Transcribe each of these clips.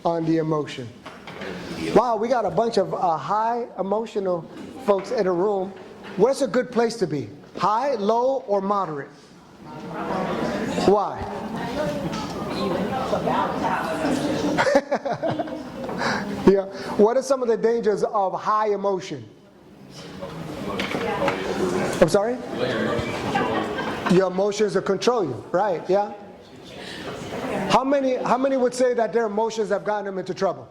on the emotion. Wow, we got a bunch of high emotional folks in the room. Where's a good place to be? High, low, or moderate? Why? Yeah. What are some of the dangers of high emotion? I'm sorry? Your emotions will control you, right? Yeah. How many would say that their emotions have gotten them into trouble?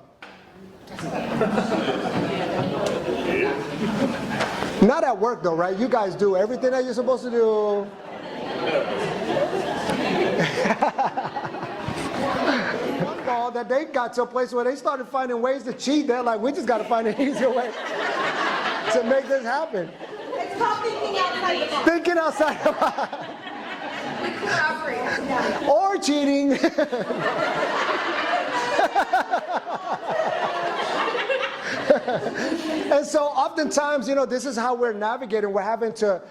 Not at work though, right? You guys do everything that you're supposed to do. One ball that they got to a place where they started finding ways to cheat. They're like, we just got to find an easier way to make this happen. It's called thinking outside the box. Thinking outside the box. We cooperate. Yeah. Or cheating. And so oftentimes, this is how we're navigating. We're having to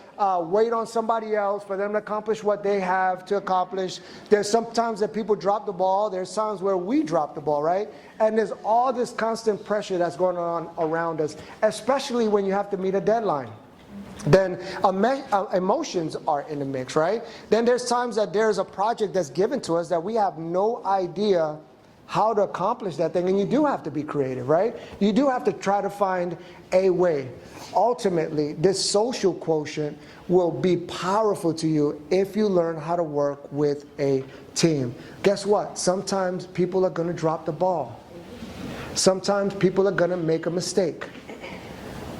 wait on somebody else for them to accomplish what they have to accomplish. There's sometimes that people drop the ball. There's times where we drop the ball, right? And there's all this constant pressure that's going on around us, especially when you have to meet a deadline. Then emotions are in the mix, right? Then there's times that there's a project that's given to us that we have no idea how to accomplish that thing, and you do have to be creative, right? You do have to try to find a way. Ultimately, this social quotient will be powerful to you if you learn how to work with a team. Guess what? Sometimes people are going to drop the ball. Sometimes people are going to make a mistake.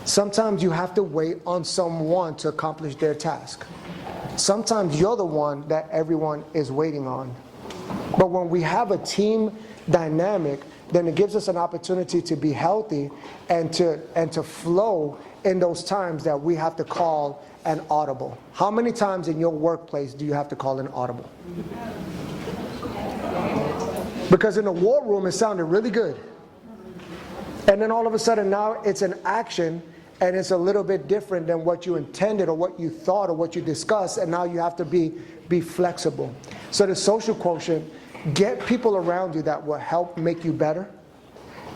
Sometimes you have to wait on someone to accomplish their task. Sometimes you're the one that everyone is waiting on. But when we have a team dynamic, then it gives us an opportunity to be healthy and to flow in those times that we have to call an audible. How many times in your workplace do you have to call an audible? Because in the war room it sounded really good. And then all of a sudden now it's an action and it's a little bit different than what you intended or what you thought or what you discussed, and now you have to be flexible. So the social quotient, get people around you that will help make you better.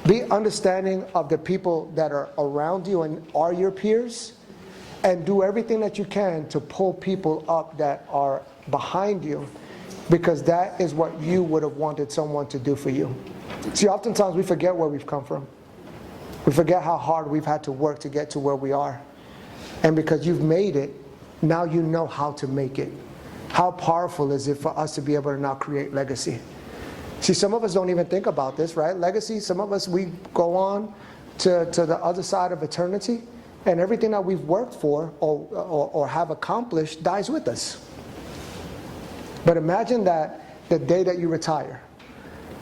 Be understanding of the people that are around you and are your peers, and do everything that you can to pull people up that are behind you, because that is what you would have wanted someone to do for you. See, oftentimes we forget where we've come from. We forget how hard we've had to work to get to where we are. And because you've made it, now you know how to make it. How powerful is it for us to be able to now create legacy? See, some of us don't even think about this, right? Legacy, some of us, we go on to the other side of eternity, and everything that we've worked for or have accomplished dies with us. But imagine that the day that you retire,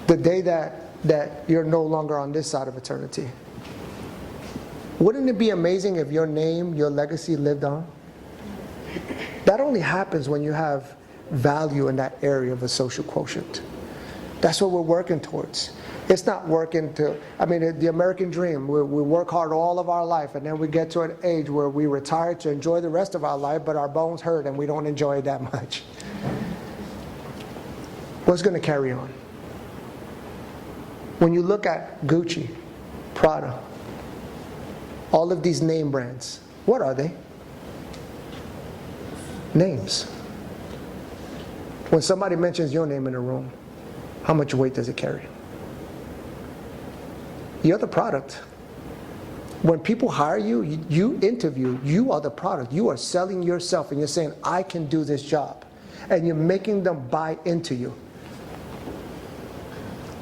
the day that you're no longer on this side of eternity. Wouldn't it be amazing if your name, your legacy lived on? That only happens when you have value in that area of a social quotient. That's what we're working towards. It's not working the American dream, we work hard all of our life, and then we get to an age where we retire to enjoy the rest of our life, but our bones hurt and we don't enjoy it that much. What's going to carry on? When you look at Gucci, Prada, all of these name brands, what are they? Names. When somebody mentions your name in a room, how much weight does it carry? You're the product. When people hire you, you interview, you are the product. You are selling yourself and you're saying, I can do this job. And you're making them buy into you.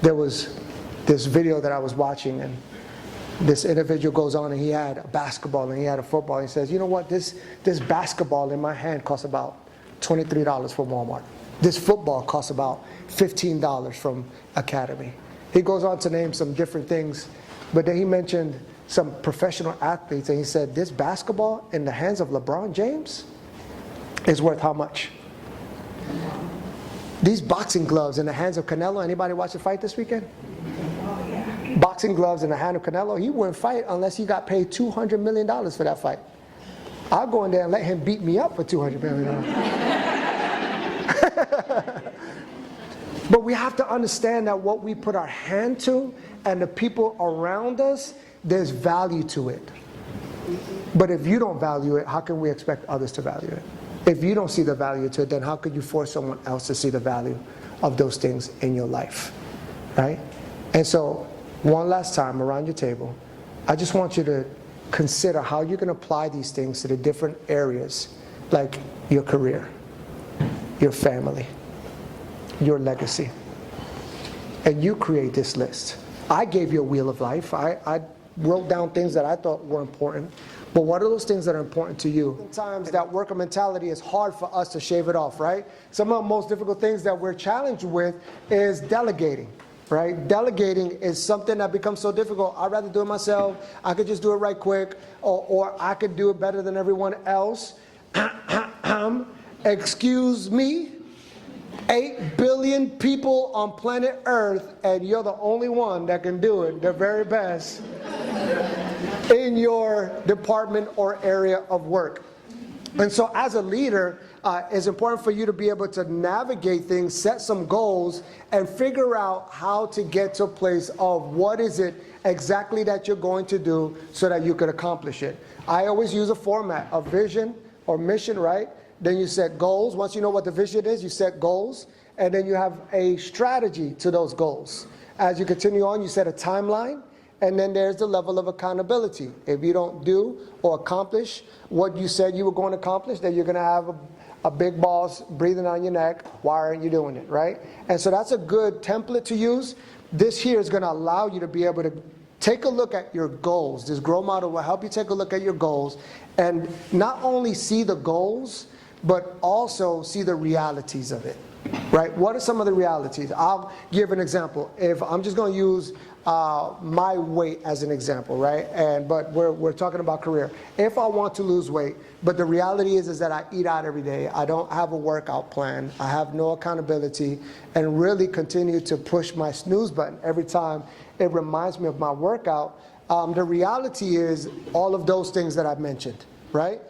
There was this video that I was watching, and this individual goes on, and he had a basketball and he had a football. He says, you know what, this basketball in my hand costs about $23 from Walmart. This football costs about $15 from Academy. He goes on to name some different things, but then he mentioned some professional athletes, and he said, this basketball in the hands of LeBron James is worth how much? These boxing gloves in the hands of Canelo. Anybody watch the fight this weekend? Boxing gloves in the hand of Canelo, he wouldn't fight unless he got paid $200 million for that fight. I'll go in there and let him beat me up for $200 million. But we have to understand that what we put our hand to and the people around us, there's value to it. But if you don't value it, how can we expect others to value it? If you don't see the value to it, then how could you force someone else to see the value of those things in your life, right? And so, one last time around your table, I just want you to consider how you can apply these things to the different areas, like your career, your family, your legacy. And you create this list. I gave you a wheel of life. I wrote down things that I thought were important. But what are those things that are important to you? Sometimes that worker mentality is hard for us to shave it off, right? Some of the most difficult things that we're challenged with is delegating, right? Delegating is something that becomes so difficult. I'd rather do it myself. I could just do it right quick, or I could do it better than everyone else. Excuse me? 8 billion people on planet Earth, and you're the only one that can do it the very best in your department or area of work. And so as a leader, it's important for you to be able to navigate things, set some goals, and figure out how to get to a place of what is it exactly that you're going to do so that you could accomplish it. I always use a format, a vision or mission, right? Then you set goals. Once you know what the vision is, you set goals, and then you have a strategy to those goals. As you continue on, you set a timeline, and then there's the level of accountability. If you don't do or accomplish what you said you were going to accomplish, then you're going to have a big boss breathing on your neck. Why aren't you doing it, right? And so that's a good template to use. This here is going to allow you to be able to take a look at your goals. This grow model will help you take a look at your goals and not only see the goals, but also see the realities of it, right? What are some of the realities? I'll give an example. If I'm just going to use my weight as an example, right? But we're talking about career. If I want to lose weight, but the reality is that I eat out every day, I don't have a workout plan, I have no accountability, and really continue to push my snooze button every time it reminds me of my workout, the reality is all of those things that I've mentioned, right?